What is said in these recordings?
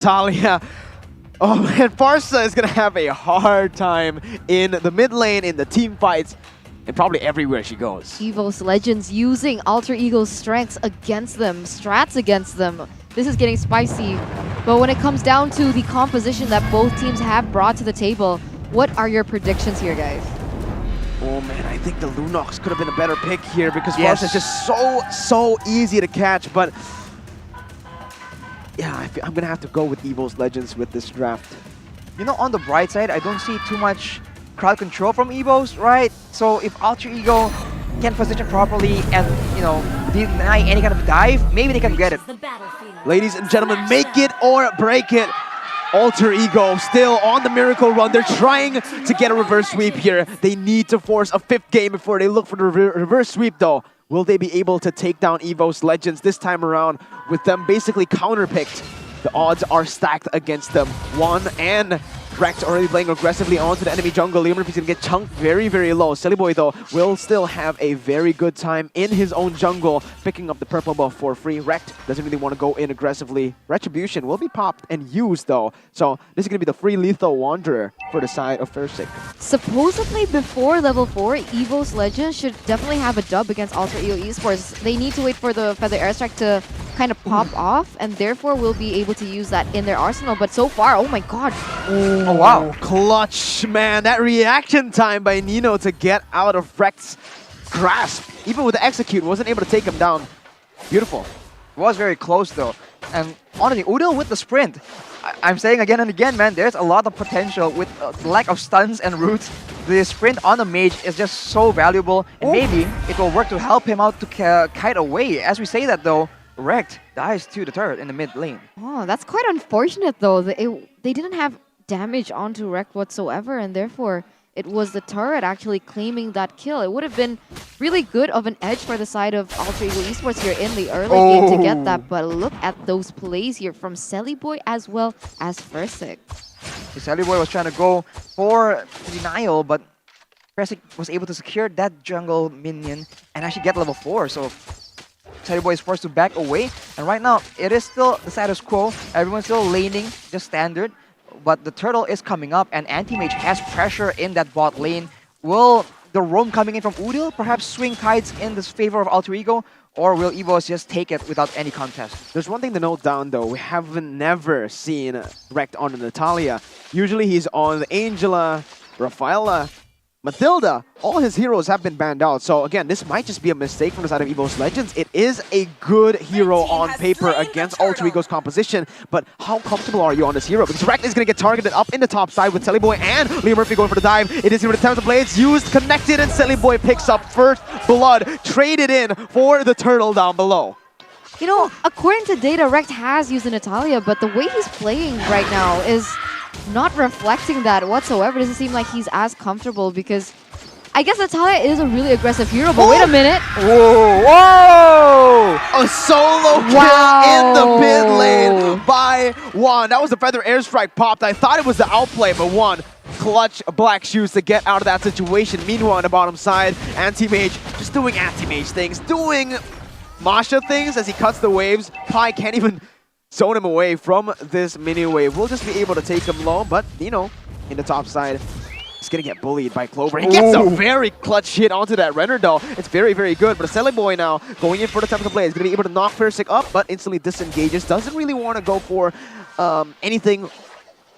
Talia. Oh man, Farsa is gonna have a hard time in the mid lane, in the team fights, and probably everywhere she goes. EVOS Legends using Alter Ego's strengths against them, strats against them. This is getting spicy. But when it comes down to the composition that both teams have brought to the table, what are your predictions here, guys? Oh man, I think the Lunox could have been a better pick here because Farsa is just so easy to catch, but yeah, I'm gonna have to go with EVOS Legends with this draft. You know, on the bright side, I don't see too much crowd control from EVOS, right? So if Alter Ego can position properly and, you know, deny any kind of dive, maybe they can get it. Ladies and gentlemen, make it or break it. Alter Ego still on the miracle run. They're trying to get a reverse sweep here. They need to force a 5th game before they look for the reverse sweep though. Will they be able to take down EVOS Legends this time around with them basically counterpicked? The odds are stacked against them. One and Rex already playing aggressively onto the enemy jungle. Leomorph is going to get chunked very low. Boy though will still have a very good time in his own jungle, picking up the purple buff for free. Rect doesn't really want to go in aggressively. Retribution will be popped and used though. So this is going to be the free lethal wanderer for the side of Fursic. Supposedly before level 4, EVOS Legends should definitely have a dub against Alter Ego Esports. They need to wait for the Feather Airstrike to kind of pop off, and therefore will be able to use that in their arsenal. But so far, oh my god. Oh wow. Clutch, man. That reaction time by Nino to get out of Rect's grasp. Even with the execute, wasn't able to take him down. Beautiful. It was very close though. And honestly, Udil with the sprint. I'm saying again and again, man, there's a lot of potential with the lack of stuns and roots. The sprint on the mage is just so valuable, and maybe it will work to help him out to kite away. As we say that though, Rect dies to the turret in the mid lane. Oh, that's quite unfortunate though. They didn't have damage onto Rect whatsoever, and therefore it was the turret actually claiming that kill. It would have been really good of an edge for the side of Alter Ego Esports here in the early game to get that, but look at those plays here from Boy as well as Fursic. Boy was trying to go for denial, but Fursic was able to secure that jungle minion and actually get level 4, so Boy is forced to back away, and right now it is still the status quo. Everyone's still laning, just standard. But the turtle is coming up, and Anti-Mage has pressure in that bot lane. Will the roam coming in from Udil perhaps swing tides in this favor of Alter Ego, or will EVOS just take it without any contest? There's one thing to note down though. We haven't never seen Rect on the Natalia. Usually he's on the Angela, Rafaela, Matilda. All his heroes have been banned out. So again, this might just be a mistake from the side of EVOS Legends. It is a good hero on paper against Alter Ego's composition, but how comfortable are you on this hero? Because Rect is going to get targeted up in the top side with Boy and Leomorph going for the dive. It is going to attempt to play. It's used, connected, and Boy picks up first blood, traded in for the turtle down below. You know, according to data, Rect has used the Natalia, but the way he's playing right now is not reflecting that whatsoever. It doesn't seem like he's as comfortable because I guess Natalia is a really aggressive hero, but wait a minute. Whoa! Whoa! A solo kill in the mid lane by Juan. That was the Feather Airstrike popped. I thought it was the outplay, but Juan clutch black shoes to get out of that situation. Meanwhile, on the bottom side, Anti-Mage just doing Anti-Mage things, doing Masha things as he cuts the waves. Pi can't even zone him away from this mini wave. We'll just be able to take him low, but Nino in the top side is gonna get bullied by Clover. He gets a very clutch hit onto that Renner though. It's very good. But a Boy now going in for the attempt to play is gonna be able to knock Fursic up, but instantly disengages. Doesn't really want to go for anything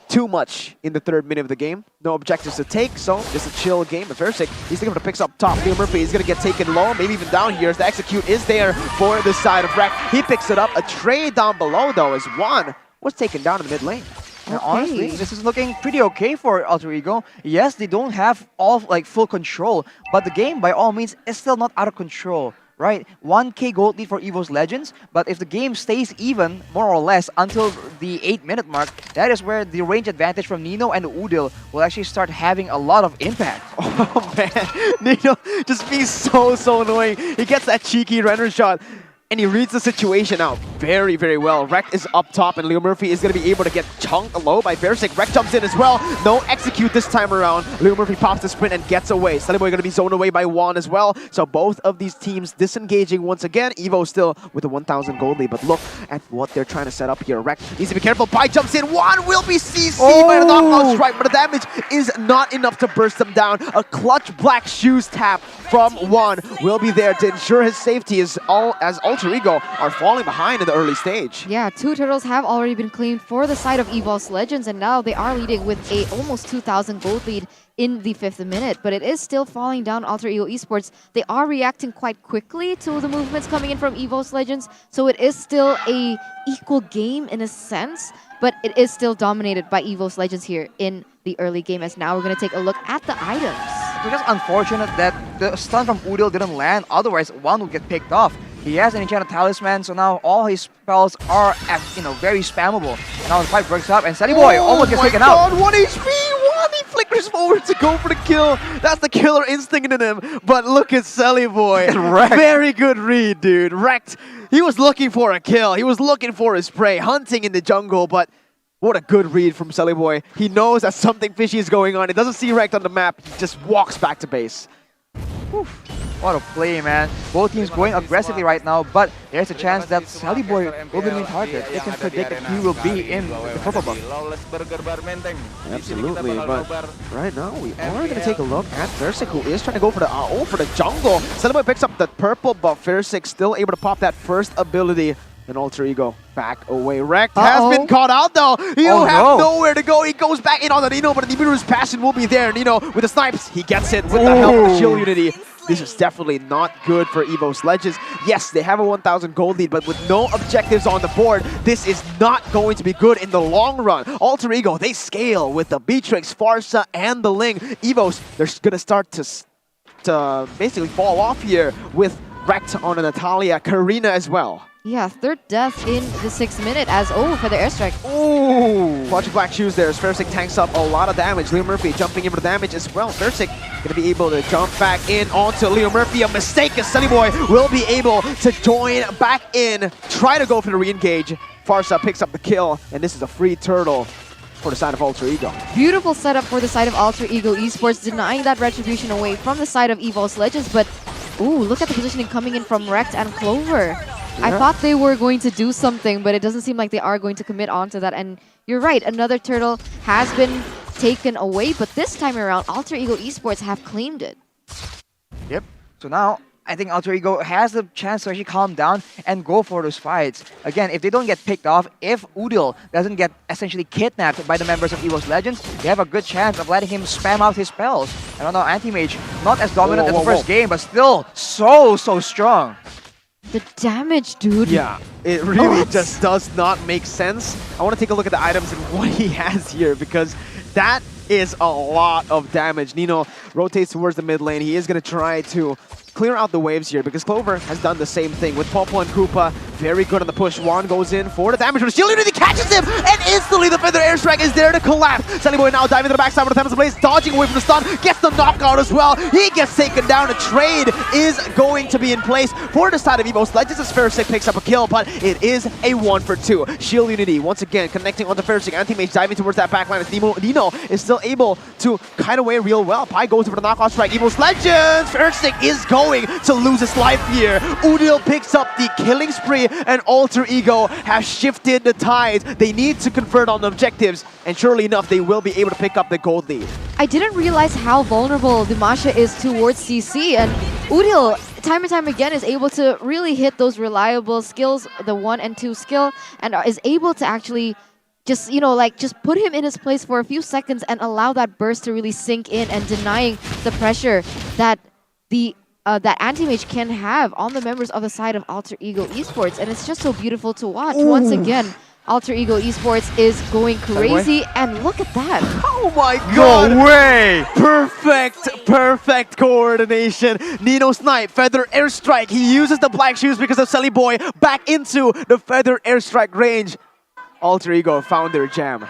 too much in the 3rd minute of the game. No objectives to take, so just a chill game. But Fursic, he's able to pick up top. Leomorph is going to get taken low, maybe even down here as the execute is there for the side of Rect. He picks it up. A trade down below, though, as Juan was taken down in the mid lane. And honestly, this is looking pretty okay for Alter Ego. Yes, they don't have all full control, but the game, by all means, is still not out of control. Right, 1k gold lead for EVOS Legends, but if the game stays even, more or less, until the 8-minute mark, that is where the range advantage from Nino and Udil will actually start having a lot of impact. Oh man, Nino just being so annoying. He gets that cheeky Renner shot and he reads the situation out very, very well. Rekt is up top, and Leo Murphy is going to be able to get chunked low by Versik. Rekt jumps in as well. No execute this time around. Leo Murphy pops the sprint and gets away. Sullyboy going to be zoned away by Juan as well. So both of these teams disengaging once again. Evo still with a 1,000 gold lead, but look at what they're trying to set up here. Rekt needs to be careful. Pi jumps in. Juan will be CC'd by the knockout strike, but the damage is not enough to burst them down. A clutch Black Shoes tap from Juan will be there to ensure his safety as Alter Ego are falling behind in the early stage. Yeah, 2 turtles have already been claimed for the side of EVOS Legends, and now they are leading with a almost 2,000 gold lead in the 5th minute, but it is still falling down Alter Ego Esports. They are reacting quite quickly to the movements coming in from EVOS Legends, so it is still a equal game in a sense, but it is still dominated by EVOS Legends here in the early game, as now we're going to take a look at the items. It's just unfortunate that the stun from Udil didn't land, otherwise one would get picked off. He has an enchanted talisman, so now all his spells are very spammable. Now the fight breaks up and Sullyboy almost gets taken out. 1 HP! He flickers forward to go for the kill. That's the killer instinct in him. But look at Sullyboy. Very good read, dude. Rekt. He was looking for a kill. He was looking for his prey, hunting in the jungle, but what a good read from Sullyboy. He knows that something fishy is going on. He doesn't see Rekt on the map. He just walks back to base. Whew. What a play, man. Both teams going aggressively right now, but there's a chance that Sullyboy will be the main target. They can predict that he will be in the purple buff. Absolutely, but right now we are going to take a look at Versik, who is trying to go for the jungle. Sullyboy picks up the purple buff. Versik still able to pop that first ability. And Alter Ego back away. Rekt has been caught out though. You have nowhere to go. He goes back in on the Nino, but Nibiru's passion will be there. Nino with the snipes, he gets it with the help of the shield unity. This is definitely not good for EVOS Legends. Yes, they have a 1,000 gold lead, but with no objectives on the board, this is not going to be good in the long run. Alter Ego, they scale with the Beatrix, Farsa, and the Ling. EVOS, they're going to start to basically fall off here with Rekt on a Natalia, Karina as well. Yeah, 3rd death in the 6th minute as for the airstrike. Ooh! Watching Black Shoes there as Versik tanks up a lot of damage. Leo Murphy jumping in for the damage as well. Versik going to be able to jump back in onto Leo Murphy. A mistake as Sullyboy will be able to join back in, try to go for the re-engage. Farsa picks up the kill, and this is a free turtle for the side of Alter Ego. Beautiful setup for the side of Alter Ego Esports, denying that retribution away from the side of EVOS Legends, but ooh, look at the positioning coming in from Rekt and Clover. I thought they were going to do something, but it doesn't seem like they are going to commit onto that. And you're right, another turtle has been taken away, but this time around, Alter Ego Esports have claimed it. Yep. So now, I think Alter Ego has the chance to actually calm down and go for those fights. Again, if they don't get picked off, if Udil doesn't get essentially kidnapped by the members of EVOS Legends, they have a good chance of letting him spam out his spells. I don't know, Anti-Mage, not as dominant as the first game, but still so strong. The damage, dude. Yeah, it really just does not make sense. I want to take a look at the items and what he has here, because that is a lot of damage. Nino rotates towards the mid lane. He is going to try to clear out the waves here, because Clover has done the same thing with Popo and Koopa. Very good on the push. Juan goes in for the damage, but the shield unity catches him, and instantly the feather airstrike is there to collapse. Sullyboy now diving to the backside with the Tempest Blaze, dodging away from the stun, gets the knockout as well. He gets taken down. A trade is going to be in place for the side of EVOS Legends as Versik picks up a kill, but it is a 1-for-2. Shield unity once again connecting onto Versik. Anti-Mage diving towards that backline as Nino is still able to kite away real well. Pi goes for the knockout strike. EVOS Legends! Versik is going to lose his life here. Udil picks up the killing spree, and Alter Ego have shifted the tides. They need to convert on the objectives, and surely enough, they will be able to pick up the gold lead. I didn't realize how vulnerable Dimasha is towards CC, and Udil, time and time again, is able to really hit those reliable skills, the 1 and 2 skill, and is able to actually just, just put him in his place for a few seconds and allow that burst to really sink in, and denying the pressure that that Anti-Mage can have on the members of the side of Alter Ego Esports. And it's just so beautiful to watch. Ooh. Once again, Alter Ego Esports is going crazy, and look at that. Oh my god! No way! Perfect coordination. Nino snipe, feather airstrike. He uses the Black Shoes because of Sullyboy back into the feather airstrike range. Alter Ego found their jam.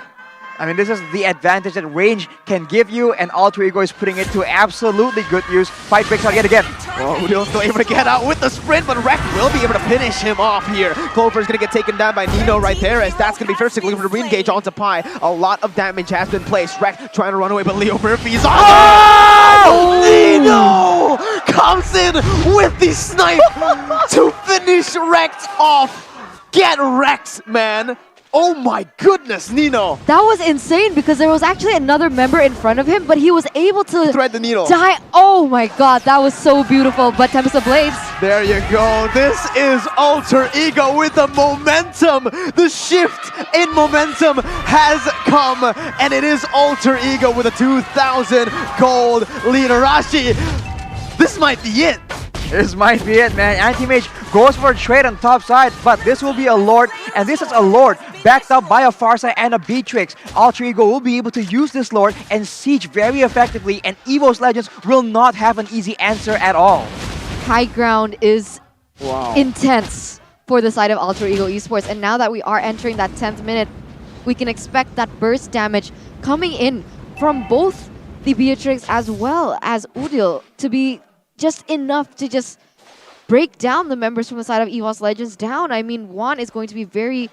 I mean, this is the advantage that range can give you, and Alter Ego is putting it to absolutely good use. Fight breaks out yet again. Well, Udil's still able to get out with the sprint, but Rekt will be able to finish him off here. Clover's going to get taken down by Nino right there, as that's going to be first looking for the re-engage onto Pi. A lot of damage has been placed. Rekt trying to run away, but Leo Murphy's on. Oh! Nino comes in with the snipe to finish Rekt off. Get wrecked, man. Oh my goodness, Nino. That was insane because there was actually another member in front of him, but he was able to Thread the needle. die. Oh my god, that was so beautiful. But Tempest of Blades. There you go. This is Alter Ego with the momentum. The shift in momentum has come, and it is Alter Ego with a 2,000 gold lead. Arashi, this might be it. This might be it, man. Anti-Mage goes for a trade on top side, but this will be a Lord, and this is a Lord backed up by a Farsight and a Beatrix. Alter Ego will be able to use this Lord and siege very effectively, and EVOS Legends will not have an easy answer at all. High ground is intense for the side of Alter Ego Esports, and now that we are entering that 10th minute, we can expect that burst damage coming in from both the Beatrix as well as Udil to be just enough to just break down the members from the side of EVOS Legends down. I mean, Juan is going to be very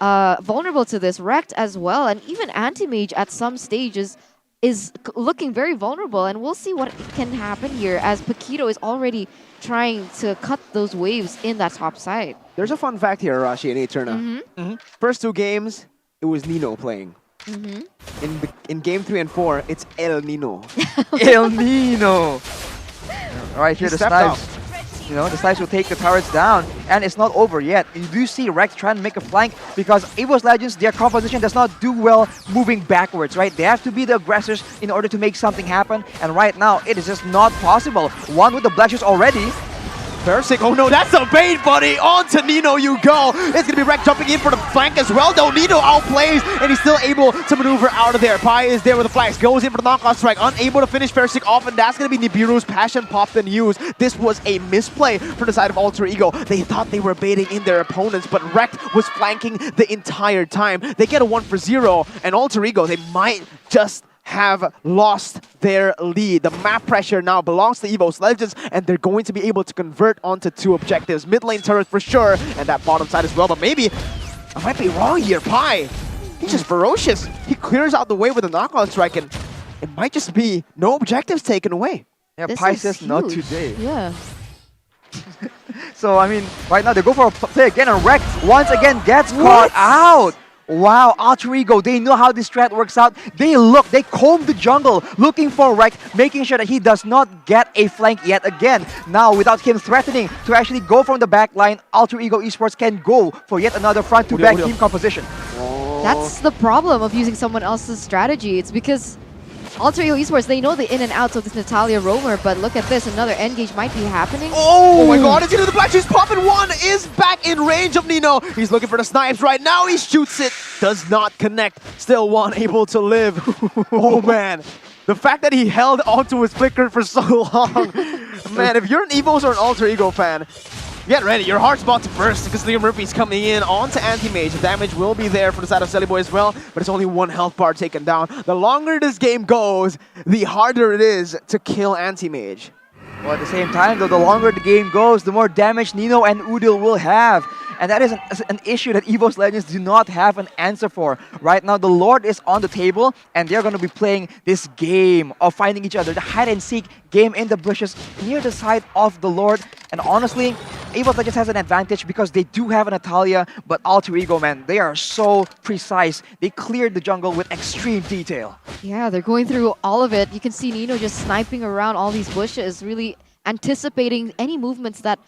vulnerable to this, Rekt as well, and even Anti-Mage at some stages is looking very vulnerable, and we'll see what can happen here as Paquito is already trying to cut those waves in that top side. There's a fun fact here, Arashi and Eterna. First two games, it was Nino playing. In game 3 and 4, it's El Nino. El Nino! Right here, He the stepped snipes. You know, the snipes will take the turrets down, and it's not over yet. You do see Rekt trying to make a flank because EVOS Legends, their composition does not do well moving backwards, right? They have to be the aggressors in order to make something happen, and right now, it is just not possible. One with the Black Shoes already. Persic, oh no, that's a bait, buddy. On to Nino you go. It's going to be Rekt jumping in for the flank as well, though. Nino outplays, and he's still able to maneuver out of there. Pi is there with the flags, goes in for the knockout strike, unable to finish Persic off, and that's going to be Nibiru's passion popped and used. This was a misplay from the side of Alter Ego. They thought they were baiting in their opponents, but Rekt was flanking the entire time. They get a 1-for-0, and Alter Ego, they might just have lost their lead. The map pressure now belongs to EVOS Legends, and they're going to be able to convert onto 2 objectives. Mid lane turret for sure, and that bottom side as well, but maybe I might be wrong here. Pi, he's just ferocious. He clears out the way with a knockout strike, and it might just be no objectives taken away. Yeah, This Pi is says not huge. today. Yeah. So, I mean, right now they go for a play again, and Rekt once again gets caught out. Wow, Alter Ego, they know how this strat works out. They comb the jungle, looking for Rekt, making sure that he does not get a flank yet again. Now, without him threatening to actually go from the back line, Alter Ego Esports can go for yet another front-to-back team composition. That's the problem of using someone else's strategy. It's because Alter Ego Esports, they know the in and outs of this Natalia roamer, but look at this, another engage might be happening. Oh my god, it's into the Black Shoes popping. One is back in range of Nino. He's looking for the snipes right now. He shoots it, does not connect. Still one able to live. Oh man. The fact that he held onto his flicker for so long. Man, if you're an EVOS or an Alter Ego fan, get ready, your heart's about to burst because Leo Murphy's coming in onto Anti-Mage. The damage will be there for the side of Selly Boy as well, but it's only 1 health bar taken down. The longer this game goes, the harder it is to kill Anti-Mage. Well, at the same time, though, the longer the game goes, the more damage Nino and Udil will have. And that is an issue that EVOS Legends do not have an answer for. Right now, the Lord is on the table, and they're going to be playing this game of finding each other, the hide-and-seek game in the bushes near the side of the Lord. And honestly, EVOS Legends has an advantage because they do have a Natalia, but Alter Ego, man, they are so precise. They cleared the jungle with extreme detail. Yeah, they're going through all of it. You can see Nino just sniping around all these bushes, really anticipating any movements that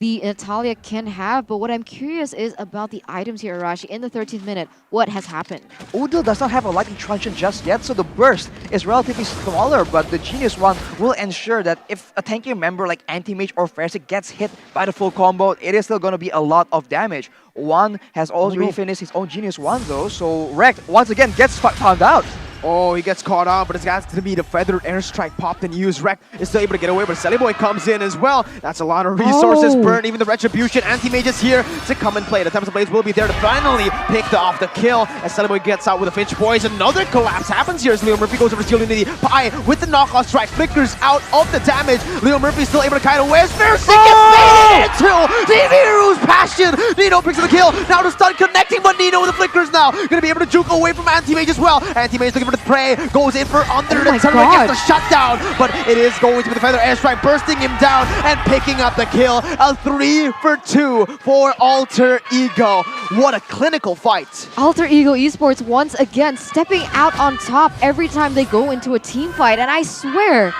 the Natalia can have. But what I'm curious is about the items here, Arashi. In the 13th minute, what has happened? Udil does not have a lightning truncheon just yet, so the burst is relatively smaller, but the Genius one will ensure that if a tanky member like Anti-Mage or Fersic gets hit by the full combo, it is still going to be a lot of damage. One has already finished his own Genius one though, so Rekt once again gets found out. Oh, he gets caught on, but it's got to be the feathered airstrike popped and used. Rec is still able to get away, but Boy comes in as well. That's a lot of resources burned. Even the Retribution Anti-Mage is here to come and play. The Tempest Blades will be there to finally pick off the kill as Boy gets out with a Finch Poison. Another collapse happens here as Leo Murphy goes over to Steel Unity. Pi with the knockoff strike flickers out of the damage. Leo Murphy still able to kite away. Sparrowsick gets made into the Hero's Passion. Nino picks up the kill. Now the stun connecting, but Nino with the flickers now. Gonna be able to juke away from Anti-Mage as well. Anti-Mage looking for the spray. Goes in for under the turret, gets the shutdown, but it is going to be the feather airstrike bursting him down and picking up the kill. A 3 for 2 for Alter Ego. What a clinical fight. Alter Ego Esports once again stepping out on top every time they go into a team fight, and I swear,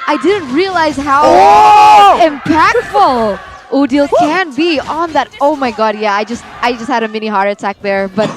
I didn't realize how impactful Udil can be on that. Oh my god, yeah, I just had a mini heart attack there. But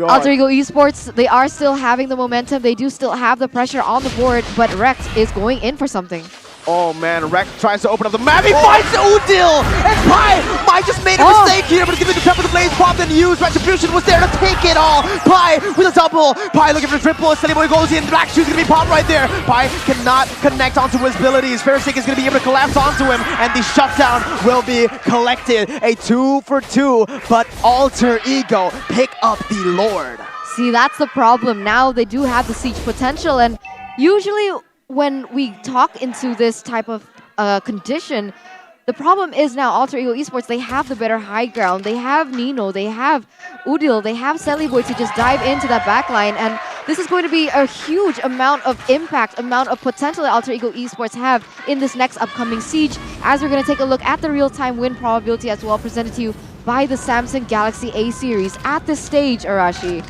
Alter Ego Esports, they are still having the momentum. They do still have the pressure on the board, but Rex is going in for something. Oh man, Rec tries to open up the map. He finds Udil! And Pi just made a mistake here, but it's gonna be the Temple of the Blades popped and used. Retribution was there to take it all. Pi with a double. Pi looking for the triple. Boy goes in. Black Shoe's gonna be popped right there. Pi cannot connect onto his abilities. Fairstick is gonna be able to collapse onto him, and the shutdown will be collected. A 2 for 2, but Alter Ego pick up the Lord. See, that's the problem. Now they do have the siege potential, and usually when we talk into this type of condition, the problem is now Alter Ego Esports, they have the better high ground. They have Nino, they have Udil, they have Boy to just dive into that backline, and this is going to be a huge amount of impact, amount of potential that Alter Ego Esports have in this next upcoming siege, as we're going to take a look at the real-time win probability as well, presented to you by the Samsung Galaxy A series. At this stage, Arashi,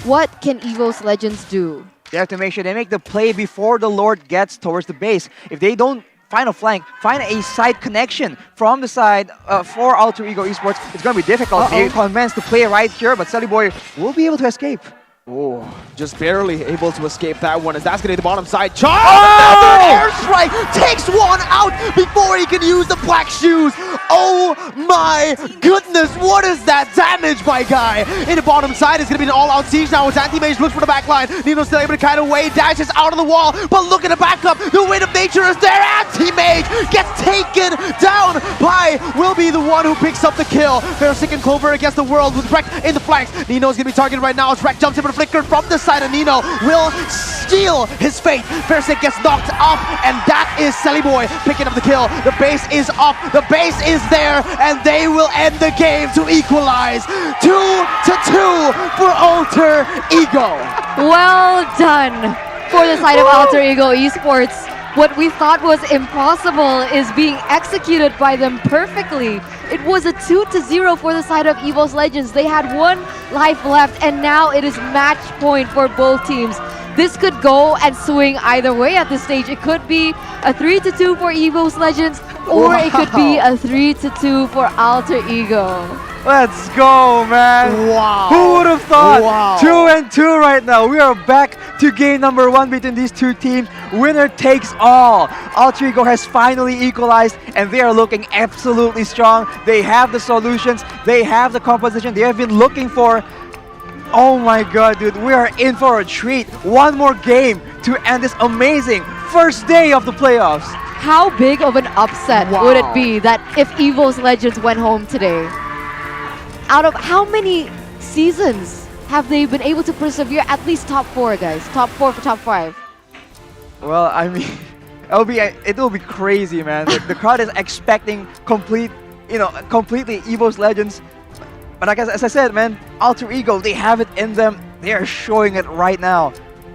what can EVOS Legends do? They have to make sure they make the play before the Lord gets towards the base. If they don't find a flank, find a side connection from the side for Alter Ego Esports, it's going to be difficult. They commence to play right here, but Boy will be able to escape. Oh, just barely able to escape that one as that's going to be the bottom side. Charles! Airstrike takes one out before he can use the black shoes. Oh my goodness, what is that damage, my guy? In the bottom side, it's going to be an all-out siege now as Anti-Mage looks for the back line. Nino's still able to kite away, dashes out of the wall, but look at the backup. The wind of nature is there. Anti-Mage gets taken down. Pi will be the one who picks up the kill. Fairstick and Clover against the world with Rec in the flanks. Nino's going to be targeted right now as Rec jumps in for the flicker from the side, and Nino will steal his fate. Fairstick gets knocked off, and that is Boy picking up the kill. The base is up, the base is there, and they will end the game to equalize. 2 to 2 for Alter Ego. Well done for the side of Alter Ego Esports. What we thought was impossible is being executed by them perfectly. It was a 2-0 for the side of EVOS Legends. They had 1 life left, and now it is match point for both teams. This could go and swing either way at this stage. It could be a 3-2 for EVOS Legends, or it could be a 3-2 for Alter Ego. Let's go, man. Wow. Who would have thought? Wow. 2-2 right now. We are back to game number 1 between these two teams. Winner takes all. Alter Ego has finally equalized, and they are looking absolutely strong. They have the solutions. They have the composition they have been looking for. Oh my god, dude. We are in for a treat. One more game to end this amazing first day of the playoffs. How big of an upset would it be that if EVOS Legends went home today? Out of how many seasons have they been able to persevere at least top 4, guys? Top 4 for top 5. Well, I mean, it will be crazy, man. The crowd is expecting completely EVOS Legends. But like as I said, man, Alter Ego, they have it in them. They are showing it right now.